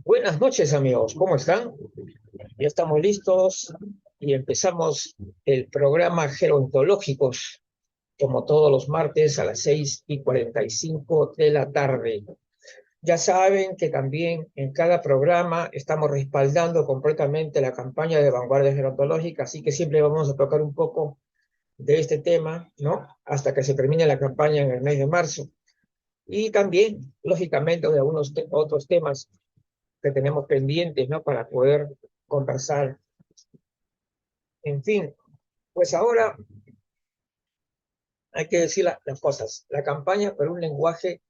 Buenas noches, amigos. ¿Cómo están? Ya estamos listos y empezamos el programa Gerontológicos, como todos los martes a las 6:45 de la tarde. Ya saben que también en cada programa estamos respaldando completamente la campaña de Vanguardia Gerontológica, así que siempre vamos a tocar un poco de este tema, ¿no? Hasta que se termine la campaña en el mes de marzo. Y también, lógicamente, de algunos otros temas que tenemos pendientes, ¿no? Para poder conversar. En fin, pues ahora hay que decir las cosas. La campaña por un lenguaje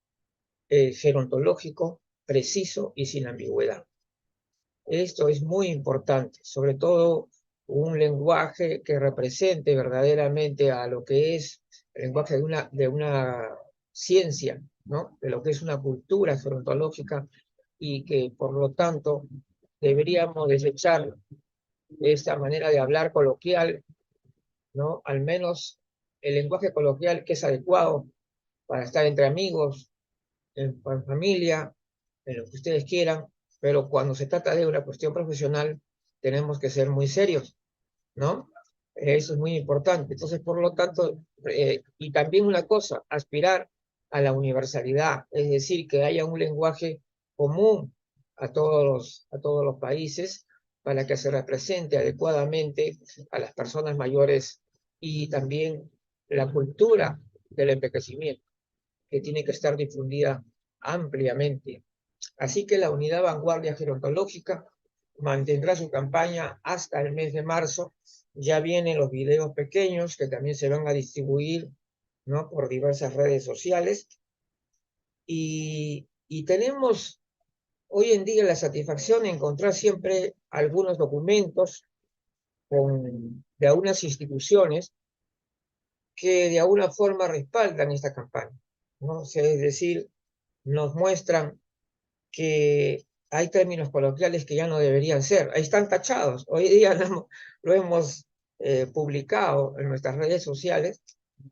gerontológico, preciso y sin ambigüedad. Esto es muy importante, sobre todo un lenguaje que represente verdaderamente a lo que es el lenguaje de una ciencia, ¿no? De lo que es una cultura gerontológica y que por lo tanto deberíamos desechar esta manera de hablar coloquial, ¿no? Al menos el lenguaje coloquial que es adecuado para estar entre amigos, en familia, en lo que ustedes quieran, pero cuando se trata de una cuestión profesional, tenemos que ser muy serios, ¿no? Eso es muy importante. Entonces, por lo tanto, y también una cosa, aspirar a la universalidad, es decir, que haya un lenguaje común a todos los países para que se represente adecuadamente a las personas mayores y también la cultura del envejecimiento, que tiene que estar difundida ampliamente. Así que la Unidad Vanguardia Gerontológica mantendrá su campaña hasta el mes de marzo. Ya vienen los videos pequeños que también se van a distribuir, ¿no? Por diversas redes sociales. Y tenemos hoy en día la satisfacción de encontrar siempre algunos documentos de algunas instituciones que de alguna forma respaldan esta campaña, ¿no? O sea, es decir, nos muestran que hay términos coloquiales que ya no deberían ser. Ahí están tachados. Hoy día lo hemos publicado en nuestras redes sociales.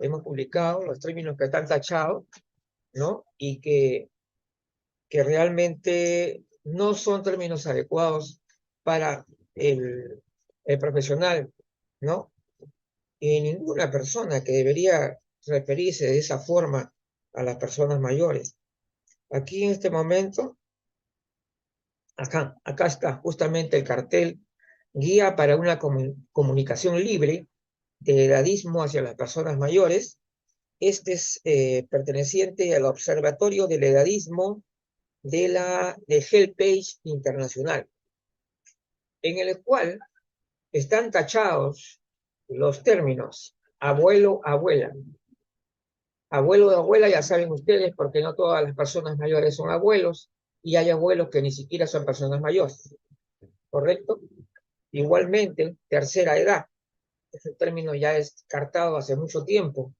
Hemos publicado los términos que están tachados, ¿no? Y que realmente no son términos adecuados para el profesional, ¿no? Y ninguna persona que debería referirse de esa forma a las personas mayores. Aquí en este momento, acá está justamente el cartel Guía para una comunicación libre de edadismo hacia las personas mayores. Este es perteneciente al Observatorio del Edadismo de HealthPage Internacional, en el cual están tachados los términos abuelo, abuela. Abuelo o abuela, ya saben ustedes, porque no todas las personas mayores son abuelos, y hay abuelos que ni siquiera son personas mayores, ¿correcto? Igualmente, tercera edad. Ese término ya es descartado hace mucho tiempo.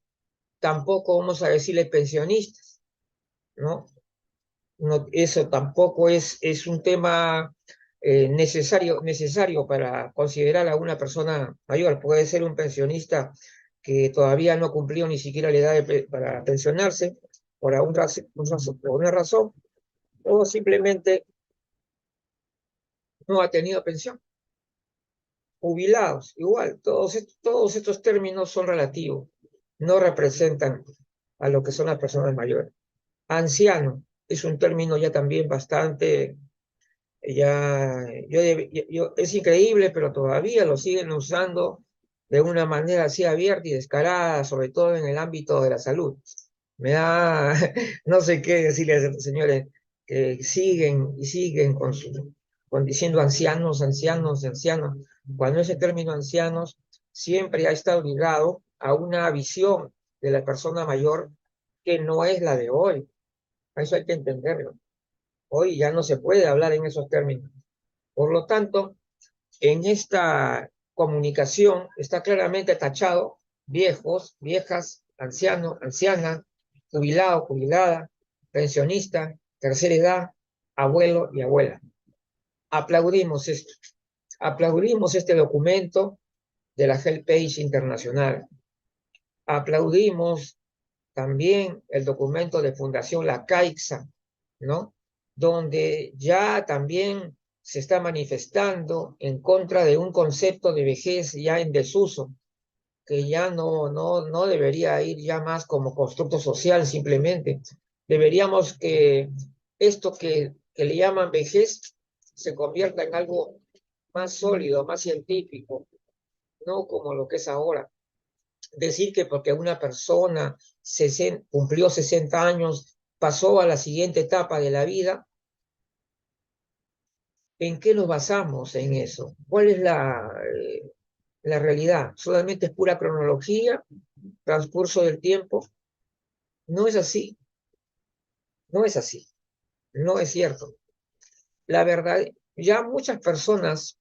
Tampoco vamos a decirle pensionistas, ¿no? No, eso tampoco es un tema necesario para considerar a una persona mayor. Puede ser un pensionista que todavía no cumplió ni siquiera la edad para pensionarse por una razón, o simplemente no ha tenido pensión. Jubilados, igual, todos estos términos son relativos, no representan a lo que son las personas mayores. Anciano es un término ya también bastante, es increíble, pero todavía lo siguen usando de una manera así abierta y descarada, sobre todo en el ámbito de la salud. Me da, no sé qué decirles a estos señores que siguen y siguen con diciendo ancianos, ancianos, ancianos, cuando ese término ancianos siempre ha estado ligado a una visión de la persona mayor que no es la de hoy. Eso hay que entenderlo. Hoy ya no se puede hablar en esos términos. Por lo tanto, en esta comunicación está claramente tachado viejos, viejas, anciano, anciana, jubilado, jubilada, pensionista, tercera edad, abuelo y abuela. Aplaudimos esto. Aplaudimos este documento de la HealthPage Internacional. Aplaudimos también el documento de Fundación La Caixa, ¿no? donde ya también se está manifestando en contra de un concepto de vejez ya en desuso, que ya no debería ir ya más como constructo social simplemente. Deberíamos que esto que le llaman vejez se convierta en algo más sólido, más científico, no como lo que es ahora. Decir que porque una persona cumplió 60 años, pasó a la siguiente etapa de la vida, ¿en qué nos basamos en eso? ¿Cuál es la realidad? ¿Solamente es pura cronología, transcurso del tiempo? No es así, no es así, no es cierto. La verdad, ya muchas personas,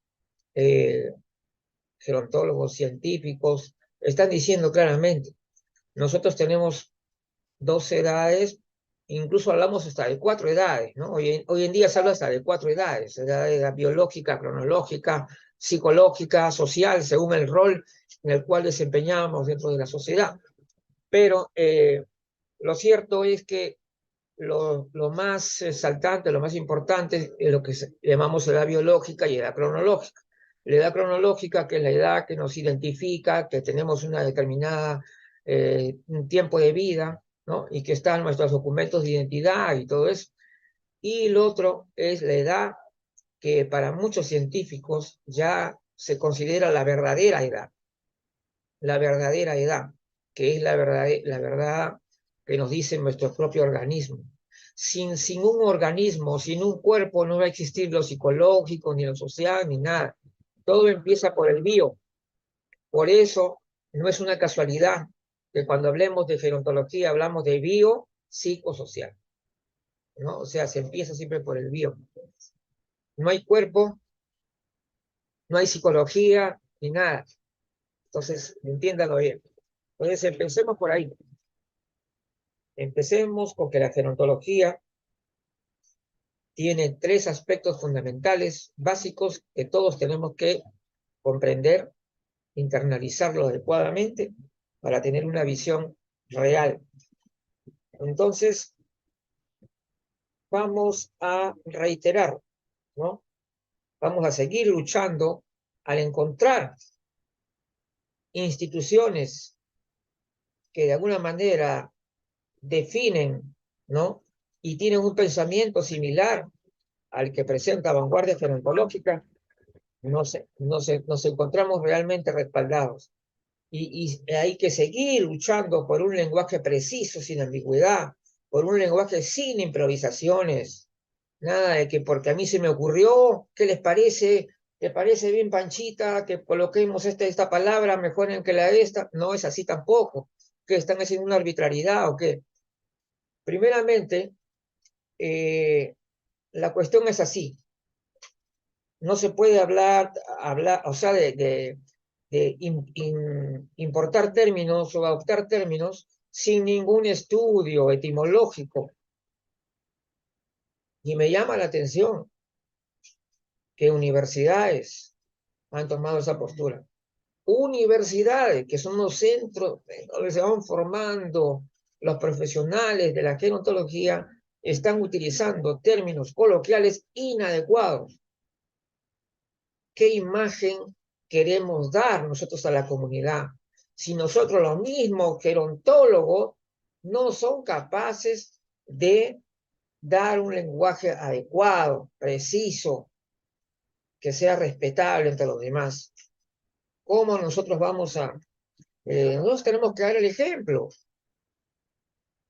eh, gerontólogos, científicos, están diciendo claramente, nosotros tenemos 2 edades, incluso hablamos hasta de 4 edades, ¿no? Hoy en día se habla hasta de 4 edades, edad biológica, cronológica, psicológica, social, según el rol en el cual desempeñamos dentro de la sociedad. Pero lo cierto es que lo más saltante, lo más importante es lo que llamamos edad biológica y edad cronológica. La edad cronológica, que es la edad que nos identifica, que tenemos una determinada un tiempo de vida, ¿no? Y que están nuestros documentos de identidad y todo eso. Y lo otro es la edad que para muchos científicos ya se considera la verdadera edad, que es la verdad que nos dice nuestro propio organismo. Sin un organismo, sin un cuerpo, no va a existir lo psicológico, ni lo social, ni nada. Todo empieza por el bio. Por eso no es una casualidad que cuando hablemos de gerontología hablamos de bio psicosocial, ¿no? O sea, se empieza siempre por el bio. No hay cuerpo, no hay psicología, ni nada. Entonces, entiéndalo bien. Entonces, empecemos por ahí. Empecemos con que la gerontología tiene 3 aspectos fundamentales, básicos, que todos tenemos que comprender, internalizarlo adecuadamente para tener una visión real. Entonces, vamos a reiterar, ¿no? Vamos a seguir luchando al encontrar instituciones que de alguna manera definen, ¿no? Y tienen un pensamiento similar al que presenta Vanguardia Gerontológica, nos encontramos realmente respaldados. Y hay que seguir luchando por un lenguaje preciso, sin ambigüedad, por un lenguaje sin improvisaciones. Nada de que porque a mí se me ocurrió, ¿qué les parece? ¿Te parece bien, Panchita, que coloquemos esta palabra mejor en que la de esta? No es así tampoco. ¿Que están haciendo una arbitrariedad o qué? Primeramente, la cuestión es así. No se puede hablar, o sea, de importar términos o adoptar términos sin ningún estudio etimológico. Y me llama la atención que universidades han tomado esa postura. Universidades, que son los centros donde se van formando los profesionales de la gerontología, están utilizando términos coloquiales inadecuados. ¿Qué imagen queremos dar nosotros a la comunidad? Si nosotros los mismos gerontólogos no son capaces de dar un lenguaje adecuado, preciso, que sea respetable entre los demás. ¿Cómo nosotros vamos a... nosotros tenemos que dar el ejemplo.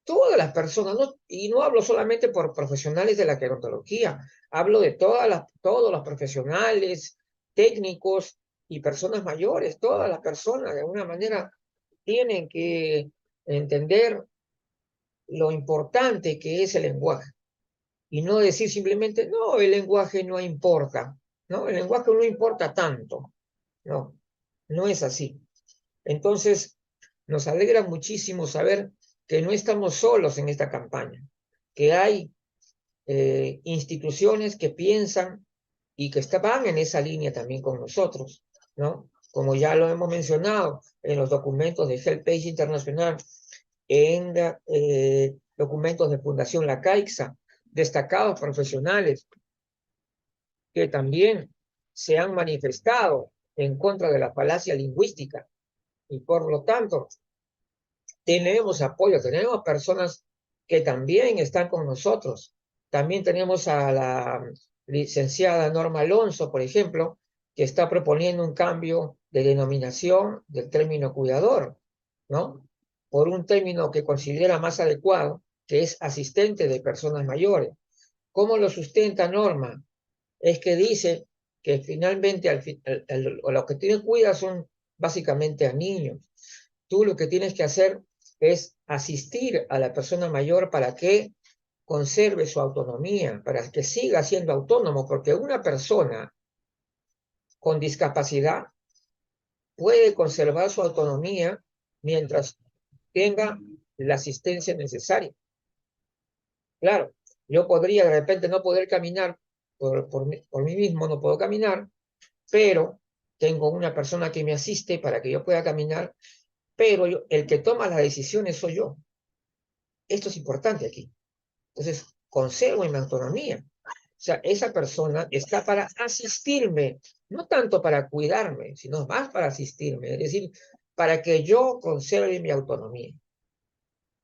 Todas las personas, no, y no hablo solamente por profesionales de la gerontología, hablo de todos los profesionales, técnicos y personas mayores, todas las personas de alguna manera tienen que entender lo importante que es el lenguaje y no decir simplemente, no, el lenguaje no importa, no, el lenguaje no importa tanto, no, no es así. Entonces, nos alegra muchísimo saber que no estamos solos en esta campaña, que hay instituciones que piensan y que van en esa línea también con nosotros, ¿no? Como ya lo hemos mencionado en los documentos de HealthPage Internacional, en documentos de Fundación La Caixa, destacados profesionales que también se han manifestado en contra de la falacia lingüística y por lo tanto tenemos apoyo, tenemos personas que también están con nosotros. También tenemos a la licenciada Norma Alonso, por ejemplo, que está proponiendo un cambio de denominación del término cuidador, ¿no? Por un término que considera más adecuado, que es asistente de personas mayores. ¿Cómo lo sustenta Norma? Es que dice que finalmente lo que tiene cuida son básicamente a niños. Tú lo que tienes que hacer es asistir a la persona mayor para que conserve su autonomía, para que siga siendo autónomo, porque una persona con discapacidad puede conservar su autonomía mientras tenga la asistencia necesaria. Claro, yo podría de repente no poder caminar por mí mismo, no puedo caminar, pero tengo una persona que me asiste para que yo pueda caminar, pero el que toma las decisiones soy yo. Esto es importante aquí. Entonces, conservo mi autonomía. O sea, esa persona está para asistirme, no tanto para cuidarme, sino más para asistirme, es decir, para que yo conserve mi autonomía,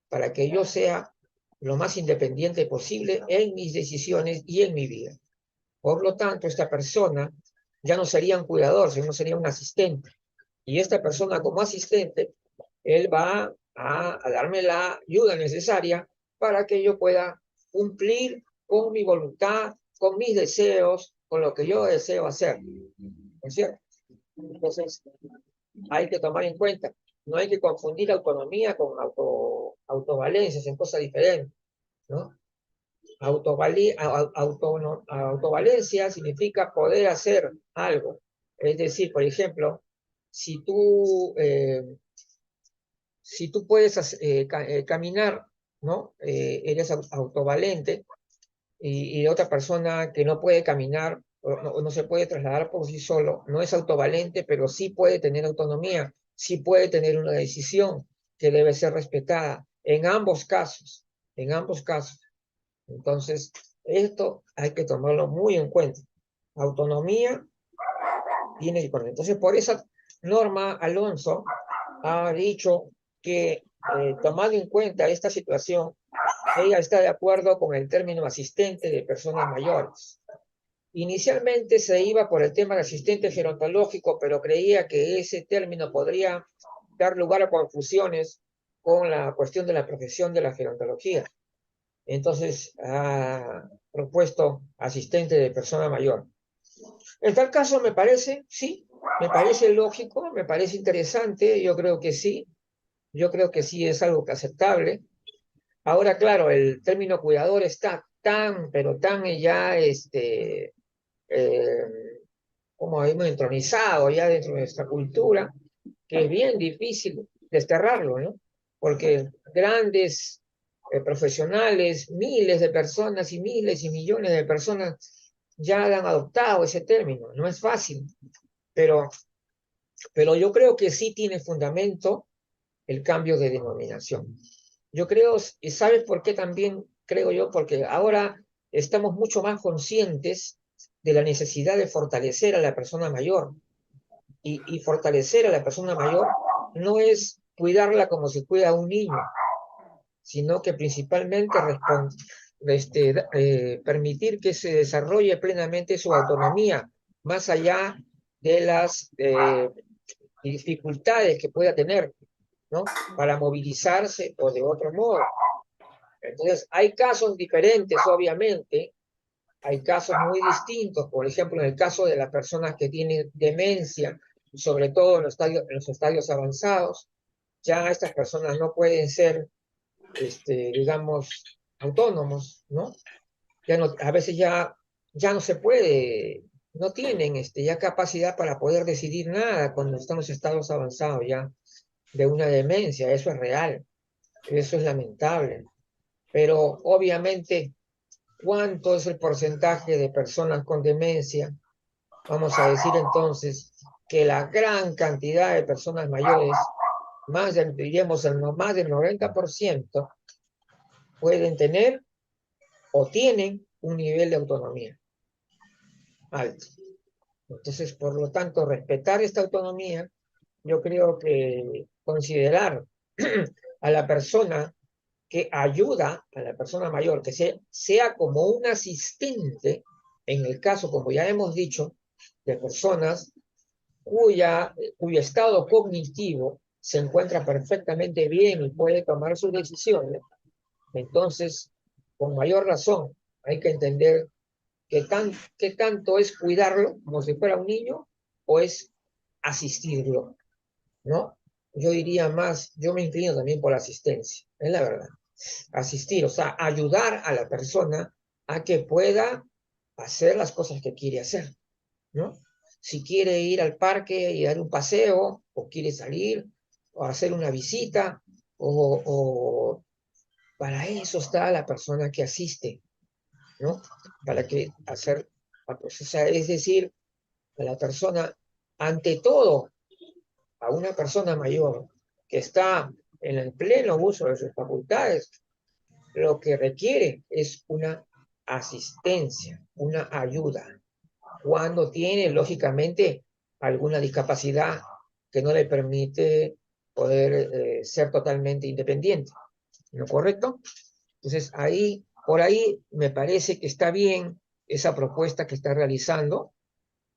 para que yo sea lo más independiente posible en mis decisiones y en mi vida. Por lo tanto, esta persona ya no sería un cuidador, sino sería un asistente. Y esta persona como asistente, él va a darme la ayuda necesaria para que yo pueda cumplir con mi voluntad, con mis deseos, con lo que yo deseo hacer. ¿No es cierto? Entonces, hay que tomar en cuenta, no hay que confundir autonomía con autovalencia, son cosas diferentes, ¿no? Autovalencia significa poder hacer algo. Es decir, por ejemplo, si tú, eh, si tú puedes caminar, ¿no? Eres autovalente y otra persona que no puede caminar o no se puede trasladar por sí solo, no es autovalente, pero sí puede tener autonomía, sí puede tener una decisión que debe ser respetada en ambos casos, en ambos casos. Entonces, esto hay que tomarlo muy en cuenta. Autonomía tiene que poner. Entonces, por esa Norma Alonso ha dicho que, tomando en cuenta esta situación, ella está de acuerdo con el término asistente de personas mayores. Inicialmente se iba por el tema de asistente gerontológico, pero creía que ese término podría dar lugar a confusiones con la cuestión de la profesión de la gerontología. Entonces ha propuesto asistente de persona mayor. En tal caso me parece, sí, me parece lógico, me parece interesante, yo creo que sí es algo que aceptable. Ahora, claro, el término cuidador está tan, pero tan ya, eh, como hemos entronizado ya dentro de nuestra cultura, que es bien difícil desterrarlo, ¿no? Porque grandes profesionales, miles de personas y miles y millones de personas ya han adoptado ese término. No es fácil, pero, pero yo creo que sí tiene fundamento el cambio de denominación. Yo creo, y ¿sabes por qué también creo yo? Porque ahora estamos mucho más conscientes de la necesidad de fortalecer a la persona mayor. Y fortalecer a la persona mayor no es cuidarla como se cuida a un niño, sino que principalmente permitir que se desarrolle plenamente su autonomía, más allá de las dificultades que pueda tener, ¿no? Para movilizarse o de otro modo. Entonces, hay casos diferentes, obviamente, hay casos muy distintos, por ejemplo, en el caso de las personas que tienen demencia, sobre todo en los estadios avanzados, ya estas personas no pueden ser, digamos, autónomos, ¿no? Ya no, a veces ya no se puede, no tienen ya capacidad para poder decidir nada cuando están en los estados avanzados ya de una demencia, eso es real, eso es lamentable, pero obviamente, ¿cuánto es el porcentaje de personas con demencia? Vamos a decir entonces que la gran cantidad de personas mayores, diríamos más del 90%, pueden tener o tienen un nivel de autonomía alto. Entonces, por lo tanto, respetar esta autonomía, yo creo que considerar a la persona que ayuda a la persona mayor, que sea como un asistente, en el caso, como ya hemos dicho, de personas cuyo estado cognitivo se encuentra perfectamente bien y puede tomar sus decisiones, entonces, con mayor razón, hay que entender qué tanto es cuidarlo como si fuera un niño o es asistirlo, ¿no? Yo diría más, yo me inclino también por la asistencia, es la verdad. Asistir, o sea, ayudar a la persona a que pueda hacer las cosas que quiere hacer, ¿no? Si quiere ir al parque y dar un paseo, o quiere salir, o hacer una visita, o para eso está la persona que asiste, ¿no? Para que hacer, o sea, es decir, a la persona, ante todo, a una persona mayor que está en el pleno uso de sus facultades, lo que requiere es una asistencia, una ayuda, cuando tiene, lógicamente, alguna discapacidad que no le permite poder ser totalmente independiente, ¿no es correcto? Entonces, por ahí me parece que está bien esa propuesta que está realizando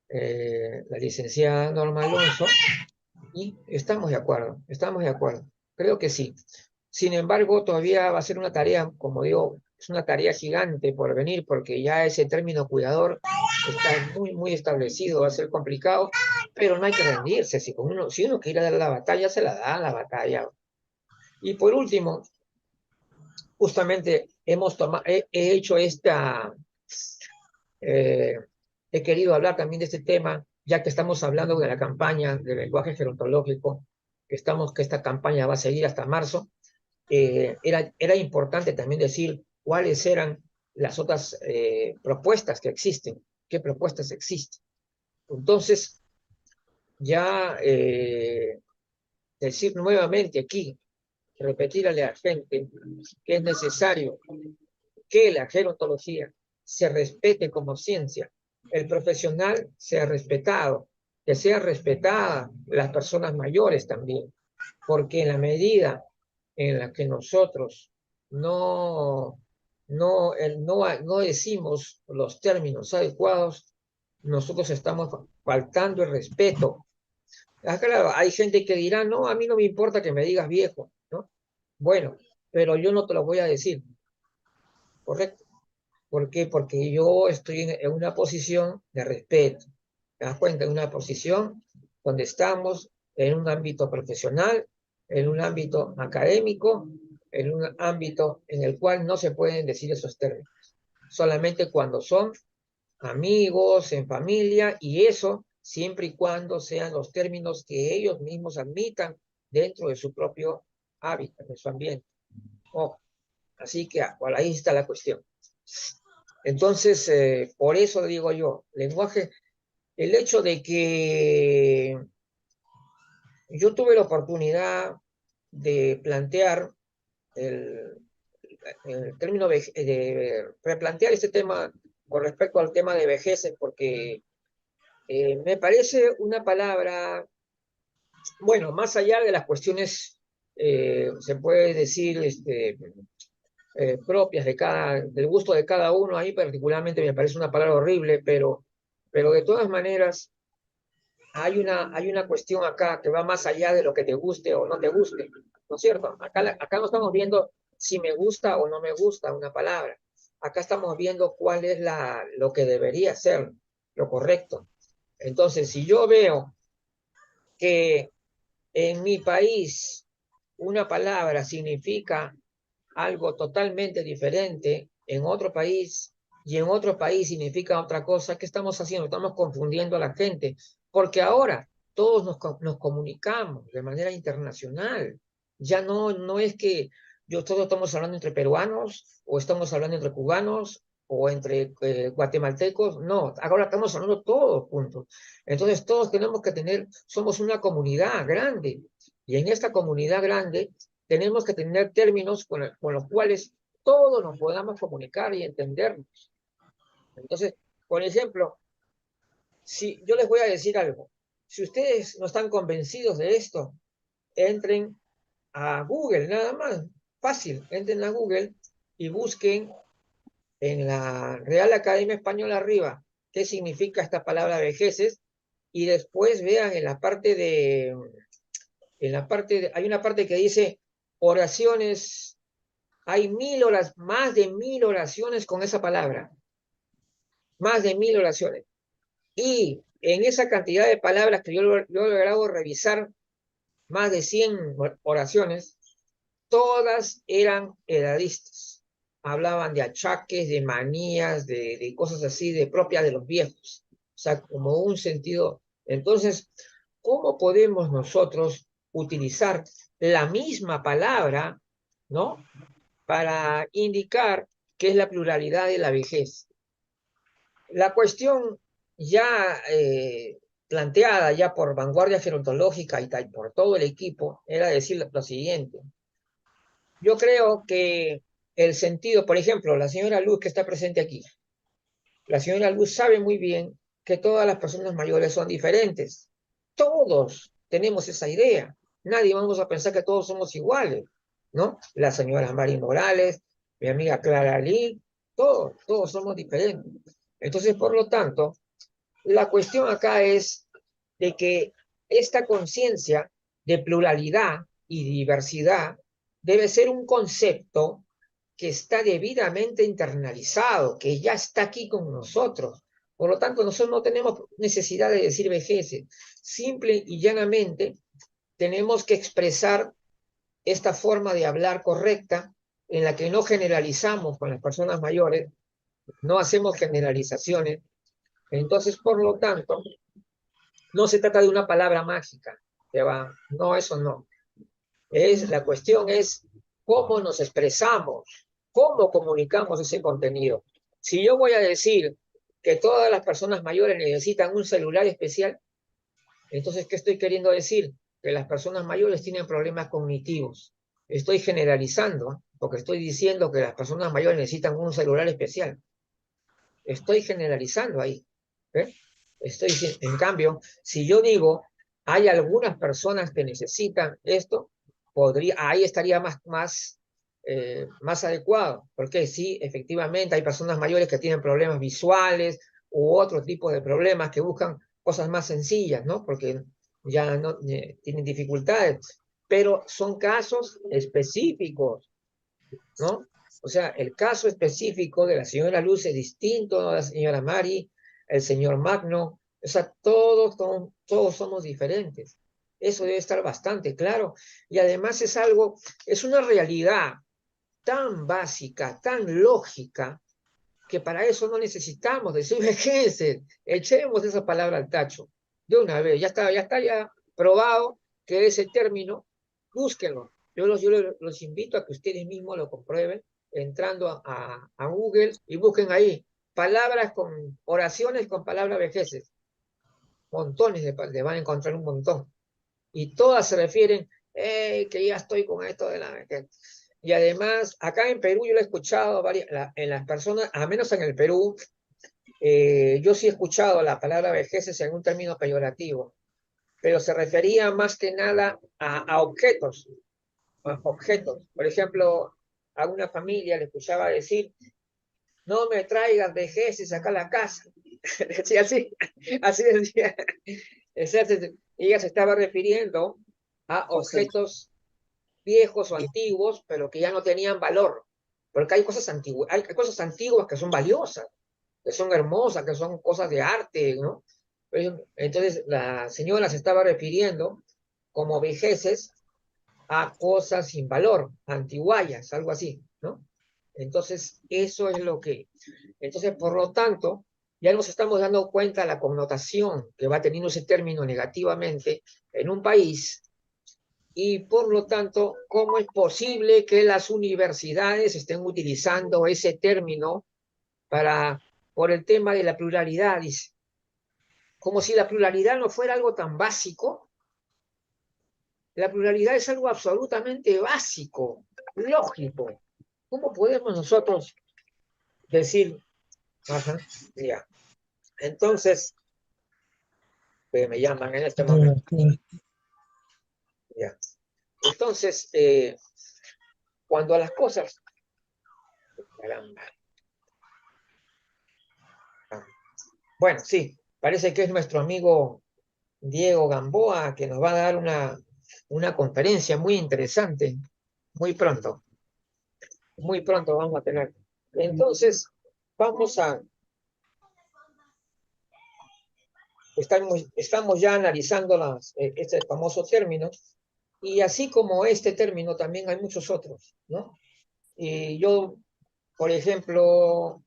la licenciada Norma Alonso, y estamos de acuerdo, estamos de acuerdo. Creo que sí. Sin embargo, todavía va a ser una tarea, como digo, es una tarea gigante por venir, porque ya ese término cuidador está muy, muy establecido, va a ser complicado, pero no hay que rendirse. Si uno quiere dar la batalla, se la da la batalla. Y por último, justamente he hecho eh, he querido hablar también de este tema, ya que estamos hablando de la campaña del lenguaje gerontológico, que esta campaña va a seguir hasta marzo. Era importante también decir cuáles eran las otras propuestas que existen, qué propuestas existen. Entonces, ya decir nuevamente aquí, repetirle a la gente que es necesario que la gerontología se respete como ciencia, el profesional sea respetado, que sea respetada las personas mayores también, porque en la medida en la que nosotros no decimos los términos adecuados, nosotros estamos faltando el respeto. Claro, hay gente que dirá, no, a mí no me importa que me digas viejo, ¿no? Bueno, pero yo no te lo voy a decir, ¿correcto? ¿Por qué? Porque yo estoy en una posición de respeto. ¿Te das cuenta? En una posición donde estamos en un ámbito profesional, en un ámbito académico, en un ámbito en el cual no se pueden decir esos términos. Solamente cuando son amigos, en familia, y eso siempre y cuando sean los términos que ellos mismos admitan dentro de su propio hábitat, de su ambiente. Oh, así que bueno, ahí está la cuestión. Entonces, por eso digo yo, lenguaje, el hecho de que yo tuve la oportunidad de plantear el, el término de replantear este tema con respecto al tema de vejeces, porque me parece una palabra, bueno, más allá de las cuestiones, se puede decir, propias del gusto de cada uno, ahí particularmente me parece una palabra horrible, pero de todas maneras hay una cuestión acá que va más allá de lo que te guste o no te guste, ¿no es cierto? Acá no estamos viendo si me gusta o no me gusta una palabra. Acá estamos viendo cuál es lo que debería ser, lo correcto. Entonces, si yo veo que en mi país una palabra significa algo totalmente diferente en otro país y en otro país significa otra cosa, ¿qué estamos haciendo? Estamos confundiendo a la gente, porque ahora todos nos comunicamos de manera internacional. Ya no es que todos estamos hablando entre peruanos o estamos hablando entre cubanos o entre guatemaltecos, no, ahora estamos hablando todos juntos. Entonces todos tenemos que somos una comunidad grande y en esta comunidad grande tenemos que tener términos con los cuales todos nos podamos comunicar y entendernos. Entonces, por ejemplo, si yo les voy a decir algo, si ustedes no están convencidos de esto, entren a Google, nada más, fácil, entren a Google y busquen en la Real Academia Española arriba qué significa esta palabra vejeces y después vean hay una parte que dice oraciones, hay 1000 horas, más de 1000 oraciones con esa palabra, más de 1000 oraciones. Y en esa cantidad de palabras que yo he logrado revisar, más de 100 oraciones, todas eran edadistas. Hablaban de achaques, de manías, de cosas así, de propias de los viejos. O sea, como un sentido. Entonces, ¿cómo podemos nosotros utilizar la misma palabra, ¿no? Para indicar qué es la pluralidad de la vejez? La cuestión ya planteada ya por Vanguardia Gerontológica y por todo el equipo era decir lo siguiente. Yo creo que el sentido, por ejemplo, la señora Luz que está presente aquí, la señora Luz sabe muy bien que todas las personas mayores son diferentes. Todos tenemos esa idea. Nadie vamos a pensar que todos somos iguales, ¿no? La señora Mari Morales, mi amiga Clara Lee, todos somos diferentes. Entonces, por lo tanto, la cuestión acá es de que esta conciencia de pluralidad y diversidad debe ser un concepto que está debidamente internalizado, que ya está aquí con nosotros. Por lo tanto, nosotros no tenemos necesidad de decir vejeces. Simple y llanamente tenemos que expresar esta forma de hablar correcta en la que no generalizamos con las personas mayores, no hacemos generalizaciones. Entonces, por lo tanto, no se trata de una palabra mágica, que va, no, eso no. La cuestión es cómo nos expresamos, cómo comunicamos ese contenido. Si yo voy a decir que todas las personas mayores necesitan un celular especial, entonces, ¿qué estoy queriendo decir? Que las personas mayores tienen problemas cognitivos. Estoy generalizando, porque estoy diciendo que las personas mayores necesitan un celular especial. Estoy generalizando ahí. ¿Eh? En cambio, si yo digo, hay algunas personas que necesitan esto, ahí estaría más adecuado, porque sí, efectivamente hay personas mayores que tienen problemas visuales u otro tipo de problemas que buscan cosas más sencillas, ¿no? Porque ya no tienen dificultades, pero son casos específicos, ¿no? O sea, el caso específico de la señora Luz es distinto a la señora Mari, el señor Magno, o sea, todos somos diferentes. Eso debe estar bastante claro. Y además es una realidad tan básica, tan lógica, que para eso no necesitamos decir vejez. Echemos esa palabra al tacho de una vez. Ya está probado que ese término, búsquenlo. Yo los invito a que ustedes mismos lo comprueben entrando a Google y busquen ahí oraciones con palabras vejeces. Montones le van a encontrar un montón. Y todas se refieren, que ya estoy con esto de la vejez. Y además, acá en Perú yo lo he escuchado en las personas, a menos en el Perú, yo sí he escuchado la palabra vejeces en un término peyorativo, pero se refería más que nada a objetos, a objetos. Por ejemplo, a una familia le escuchaba decir, no me traigas vejeces acá a la casa. Decía así decía. Ella se estaba refiriendo a objetos viejos o antiguos, pero que ya no tenían valor. Porque hay cosas antiguas que son valiosas, que son hermosas, que son cosas de arte, ¿no? Entonces la señora se estaba refiriendo como vejeces a cosas sin valor, antiguallas, algo así, ¿no? Entonces, eso es Entonces, por lo tanto, ya nos estamos dando cuenta de la connotación que va teniendo ese término negativamente en un país y, por lo tanto, cómo es posible que las universidades estén utilizando ese término por el tema de la pluralidad, dice. Como si la pluralidad no fuera algo tan básico. La pluralidad es algo absolutamente básico, lógico. ¿cómo podemos nosotros decir, ajá, ya? Entonces, me llaman en este momento, ya. Entonces, cuando a las cosas, caramba, bueno, sí, parece que es nuestro amigo Diego Gamboa que nos va a dar una conferencia muy interesante, muy pronto vamos a tener. Entonces, vamos a, estamos ya analizando este famoso término, y así como este término, también hay muchos otros, ¿no? Y yo, por ejemplo,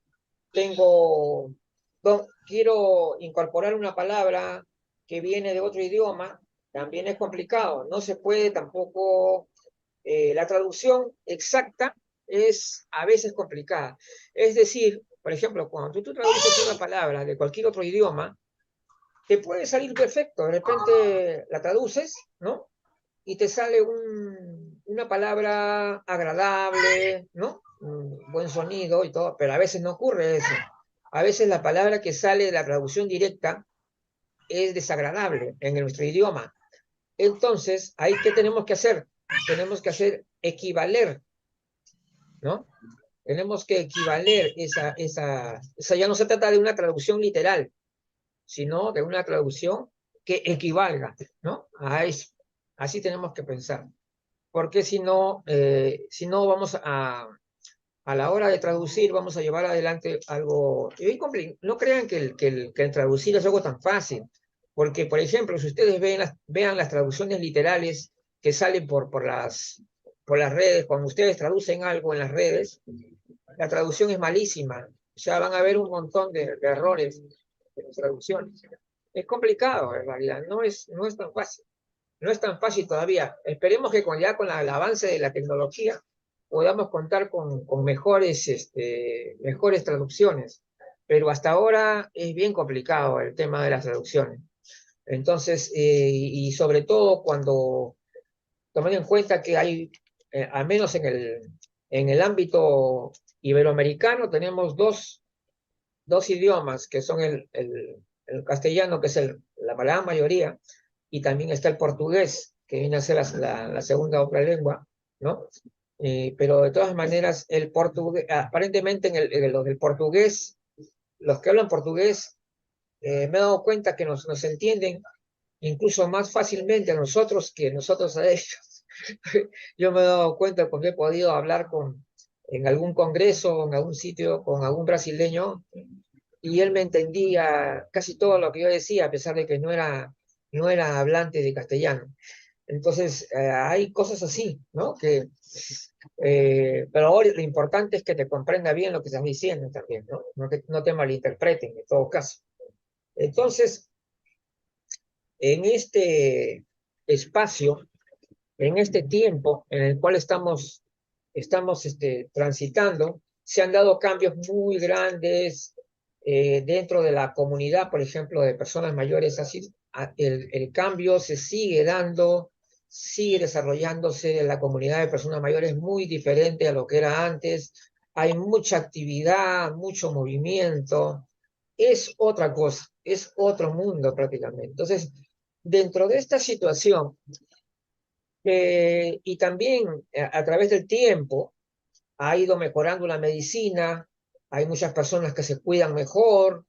quiero incorporar una palabra que viene de otro idioma, también es complicado, no se puede tampoco, la traducción exacta es a veces complicada. Es decir, por ejemplo, cuando tú traduces una palabra de cualquier otro idioma, te puede salir perfecto, de repente la traduces, ¿no? Y te sale una palabra agradable, ¿no? Un buen sonido y todo, pero a veces no ocurre eso. A veces la palabra que sale de la traducción directa es desagradable en nuestro idioma. Entonces, ¿ahí qué tenemos que hacer? Tenemos que hacer equivaler, ¿no? Tenemos que equivaler esa ya no se trata de una traducción literal, sino de una traducción que equivalga, ¿no? Así tenemos que pensar. Porque si no vamos a la hora de traducir, vamos a llevar adelante algo. No crean que el traducir es algo tan fácil, porque, por ejemplo, si ustedes vean las traducciones literales que salen por las redes, cuando ustedes traducen algo en las redes, la traducción es malísima. O sea, van a ver un montón de errores en las traducciones. Es complicado, en realidad, no es tan fácil. No es tan fácil todavía. Esperemos que ya con el avance de la tecnología podamos contar con mejores traducciones. Pero hasta ahora es bien complicado el tema de las traducciones. Entonces, y sobre todo cuando tomando en cuenta que hay, al menos en el ámbito iberoamericano, tenemos dos idiomas que son el castellano, que es la gran mayoría, y también está el portugués, que viene a ser la segunda otra lengua, ¿no? Pero de todas maneras, el portugués, aparentemente los del portugués, los que hablan portugués, me he dado cuenta que nos entienden incluso más fácilmente a nosotros que nosotros a ellos. Yo me he dado cuenta porque he podido hablar en algún congreso, en algún sitio, con algún brasileño, y él me entendía casi todo lo que yo decía, a pesar de que no era hablante de castellano. Entonces, hay cosas así, ¿no? Pero ahora lo importante es que te comprenda bien lo que estás diciendo también, ¿no? No que no te malinterpreten en todo caso. Entonces, en este espacio, en este tiempo en el cual estamos transitando, se han dado cambios muy grandes dentro de la comunidad, por ejemplo, de personas mayores. Así, el cambio se sigue dando, sigue desarrollándose en la comunidad de personas mayores muy diferente a lo que era antes. Hay mucha actividad, mucho movimiento. Es otra cosa, es otro mundo prácticamente. Entonces, dentro de esta situación, y también a través del tiempo ha ido mejorando la medicina, hay muchas personas que se cuidan mejor,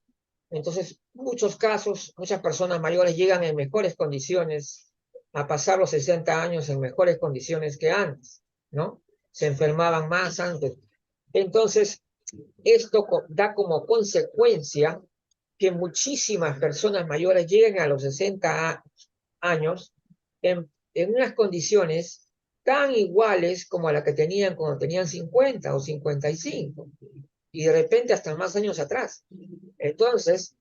entonces muchos casos, muchas personas mayores llegan en mejores condiciones a pasar los 60 años en mejores condiciones que antes, ¿no? Se enfermaban más antes. Entonces, esto da como consecuencia que muchísimas personas mayores lleguen a los 60 años en unas condiciones tan iguales como a la que tenían cuando tenían 50 o 55, y de repente hasta más años atrás. Entonces,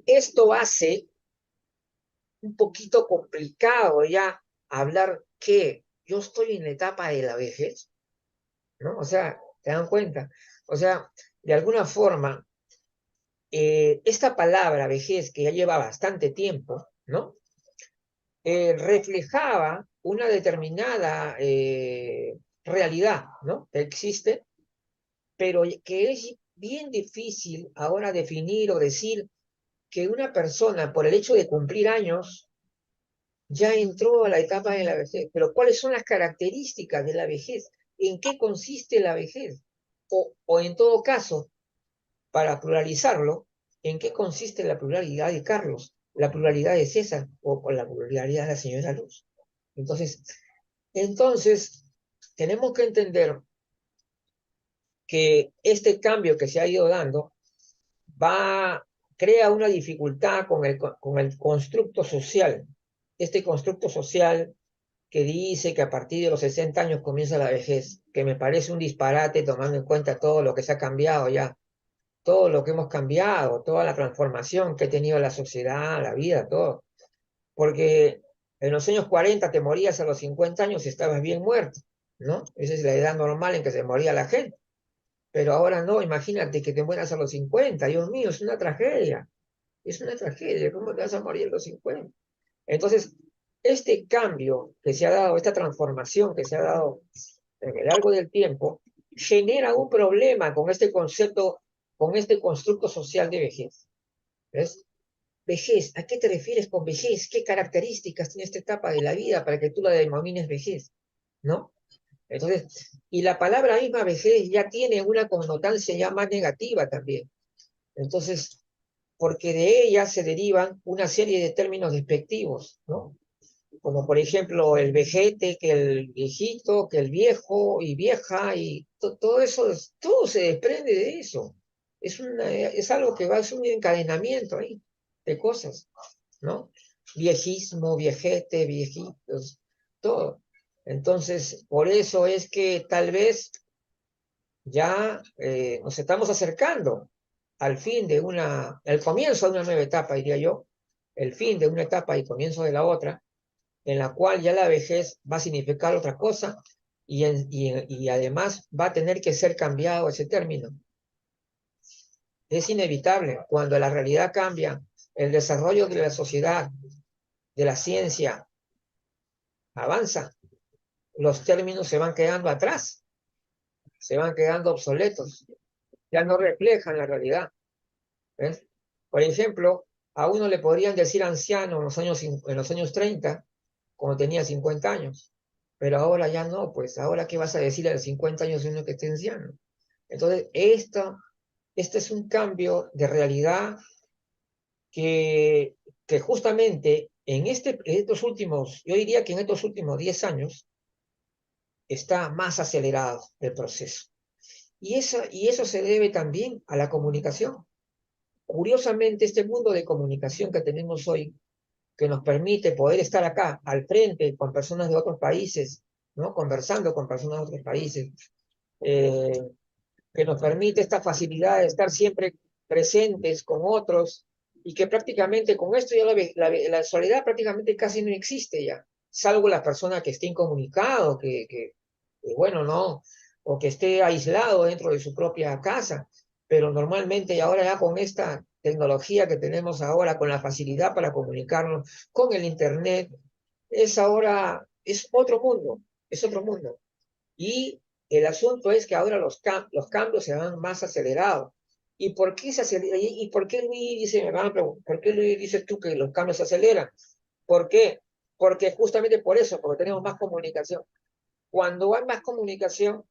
esto hace un poquito complicado ya hablar que yo estoy en la etapa de la vejez, ¿no? O sea, ¿te dan cuenta? O sea, de alguna forma, esta palabra vejez, que ya lleva bastante tiempo, ¿no? Reflejaba una determinada realidad, ¿no? Que existe, pero que es bien difícil ahora definir o decir que una persona, por el hecho de cumplir años, ya entró a la etapa de la vejez. Pero ¿cuáles son las características de la vejez? ¿En qué consiste la vejez? O en todo caso, para pluralizarlo, ¿en qué consiste la pluralidad de Carlos, la pluralidad de César o la pluralidad de la señora Luz? Entonces, tenemos que entender que este cambio que se ha ido dando crea una dificultad con el constructo social. Este constructo social que dice que a partir de los 60 años comienza la vejez, que me parece un disparate tomando en cuenta todo lo que se ha cambiado ya, todo lo que hemos cambiado, toda la transformación que ha tenido la sociedad, la vida, todo. Porque en los años 40 te morías a los 50 años y estabas bien muerto, ¿no? Esa es la edad normal en que se moría la gente. Pero ahora no, imagínate que te mueras a los 50, Dios mío, es una tragedia. Es una tragedia, ¿cómo te vas a morir a los 50? Entonces, este cambio que se ha dado, esta transformación que se ha dado a lo largo del tiempo, genera un problema con este concepto, con este constructo social de vejez. ¿Ves? Vejez, ¿a qué te refieres con vejez? ¿Qué características tiene esta etapa de la vida para que tú la denomines vejez? ¿No? Entonces, y la palabra misma vejez ya tiene una connotancia ya más negativa también. Entonces, porque de ella se derivan una serie de términos despectivos, ¿no? Como por ejemplo el vejete, que el viejito, que el viejo y vieja, y todo eso, todo se desprende de eso. Es algo que va, es un encadenamiento ahí de cosas, ¿no? Viejismo, viejete, viejitos, todo. Entonces, por eso es que tal vez ya nos estamos acercando al fin de el comienzo de una nueva etapa, diría yo, el fin de una etapa y comienzo de la otra, en la cual ya la vejez va a significar otra cosa y además va a tener que ser cambiado ese término. Es inevitable cuando la realidad cambia, el desarrollo de la sociedad, de la ciencia, avanza, los términos se van quedando atrás, se van quedando obsoletos, ya no reflejan la realidad. ¿Ves? Por ejemplo, a uno le podrían decir anciano en los años 30, cuando tenía 50 años, pero ahora ya no, pues ahora ¿qué vas a decir a los 50 años de uno que esté anciano? Entonces, este es un cambio de realidad que justamente estos últimos, yo diría que en estos últimos 10 años está más acelerado el proceso. Y eso se debe también a la comunicación. Curiosamente, este mundo de comunicación que tenemos hoy, que nos permite poder estar acá al frente con personas de otros países, ¿no? Conversando con personas de otros países, eh, que nos permite esta facilidad de estar siempre presentes con otros y que prácticamente con esto ya la soledad prácticamente casi no existe ya, salvo la persona que esté incomunicado, bueno, no, o que esté aislado dentro de su propia casa, pero normalmente ahora ya con esta tecnología que tenemos ahora, con la facilidad para comunicarnos, con el internet, es otro mundo, es otro mundo. Y el asunto es que ahora los cambios se van más acelerados. ¿Y por qué se acelera? ¿Y por qué Luis dice, me van a preguntar, ¿por qué Luis dices tú que los cambios se aceleran? ¿Por qué? Porque justamente por eso, porque tenemos más comunicación. Cuando hay más comunicación,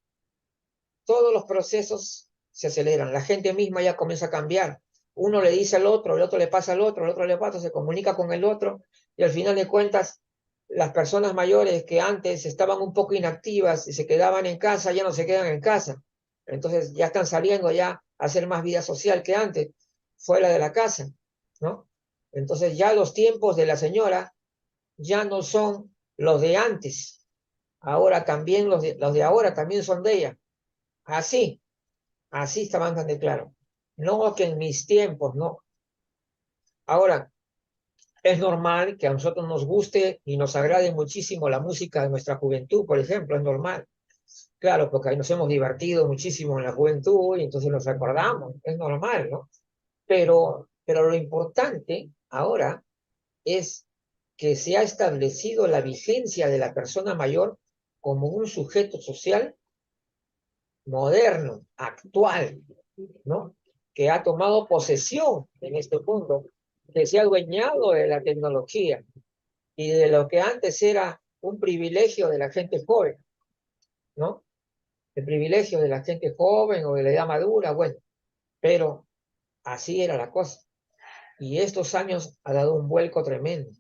todos los procesos se aceleran. La gente misma ya comienza a cambiar. Uno le dice al otro, el otro le pasa al otro, el otro le pasa, se comunica con el otro, y al final de cuentas, las personas mayores que antes estaban un poco inactivas y se quedaban en casa, ya no se quedan en casa. Entonces ya están saliendo ya a hacer más vida social que antes, fuera de la casa, ¿no? Entonces ya los tiempos de la señora ya no son los de antes. Ahora también los de ahora también son de ella. Así, así estaban tan de claro. No que en mis tiempos, no. Ahora, es normal que a nosotros nos guste y nos agrade muchísimo la música de nuestra juventud, por ejemplo, es normal. Claro, porque ahí nos hemos divertido muchísimo en la juventud y entonces nos acordamos, es normal, ¿no? Pero lo importante ahora es que se ha establecido la vigencia de la persona mayor como un sujeto social moderno, actual, ¿no? Que ha tomado posesión en este mundo, que se ha adueñado de la tecnología y de lo que antes era un privilegio de la gente joven, ¿no? El privilegio de la gente joven o de la edad madura, bueno, pero así era la cosa. Y estos años ha dado un vuelco tremendo,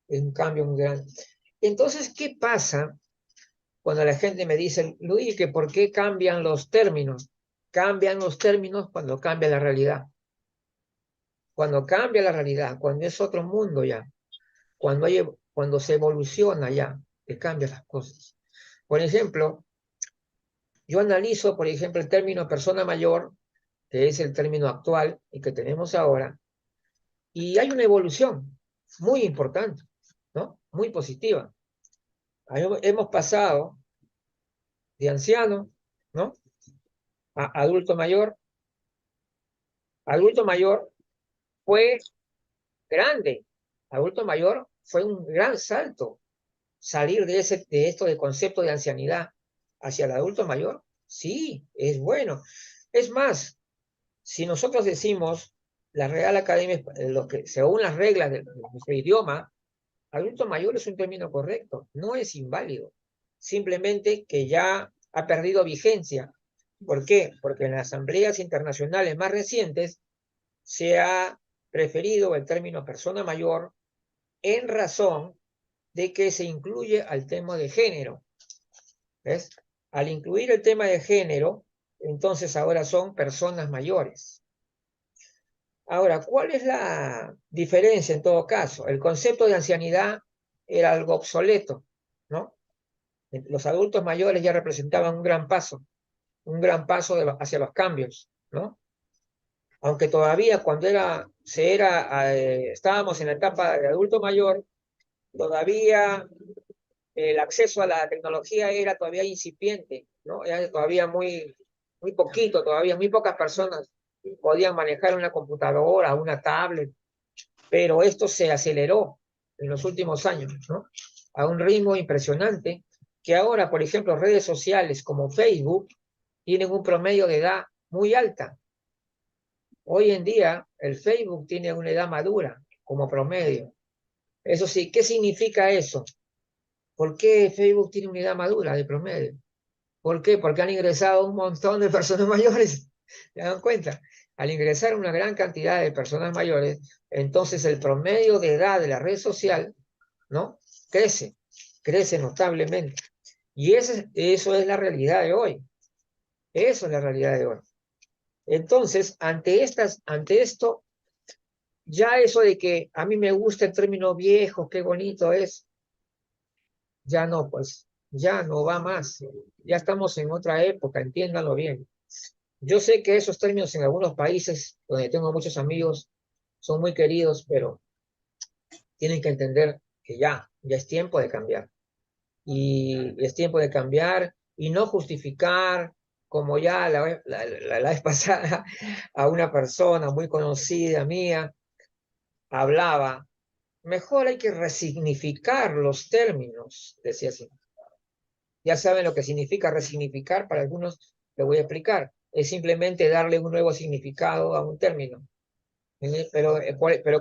es un cambio muy grande. Entonces, ¿qué pasa cuando la gente me dice, Luis, que por qué cambian los términos? Cambian los términos cuando cambia la realidad. Cuando cambia la realidad, cuando es otro mundo ya, cuando se evoluciona ya, que cambian las cosas. Por ejemplo, yo analizo, por ejemplo, el término persona mayor, que es el término actual y que tenemos ahora, y hay una evolución muy importante, ¿no? Muy positiva. Hemos pasado de anciano, ¿no? A adulto mayor. Adulto mayor fue grande. Adulto mayor fue un gran salto. Salir de esto de concepto de ancianidad hacia el adulto mayor, sí, es bueno. Es más, si nosotros decimos la Real Academia, lo que, según las reglas de nuestro idioma, adulto mayor es un término correcto, no es inválido. Simplemente que ya ha perdido vigencia. ¿Por qué? Porque en las asambleas internacionales más recientes se ha preferido el término persona mayor en razón de que se incluye al tema de género. ¿Ves? Al incluir el tema de género, entonces ahora son personas mayores. Ahora, ¿cuál es la diferencia en todo caso? El concepto de ancianidad era algo obsoleto, ¿no? Los adultos mayores ya representaban un gran paso hacia los cambios, ¿no? Aunque todavía cuando estábamos en la etapa de adulto mayor, todavía el acceso a la tecnología era todavía incipiente, ¿no? Era todavía muy poquito, todavía muy pocas personas podían manejar una computadora, una tablet, pero esto se aceleró en los últimos años, ¿no? A un ritmo impresionante, que ahora, por ejemplo, redes sociales como Facebook tienen un promedio de edad muy alta. Hoy en día, el Facebook tiene una edad madura como promedio. Eso sí, ¿qué significa eso? ¿Por qué Facebook tiene una edad madura de promedio? ¿Por qué? Porque han ingresado un montón de personas mayores. ¿Se dan cuenta? Al ingresar una gran cantidad de personas mayores, entonces el promedio de edad de la red social, ¿no? Crece, crece notablemente. Y eso es la realidad de hoy. Eso es la realidad de hoy. Entonces, ante esto, ya eso de que a mí me gusta el término viejo, qué bonito es, ya no, pues, ya no va más. Ya estamos en otra época, entiéndanlo bien. Yo sé que esos términos en algunos países donde tengo muchos amigos son muy queridos, pero tienen que entender que ya es tiempo de cambiar. Y es tiempo de cambiar y no justificar, como ya la vez pasada a una persona muy conocida mía hablaba, mejor hay que resignificar los términos, decía así. Ya saben lo que significa resignificar, para algunos lo voy a explicar. Es simplemente darle un nuevo significado a un término. Pero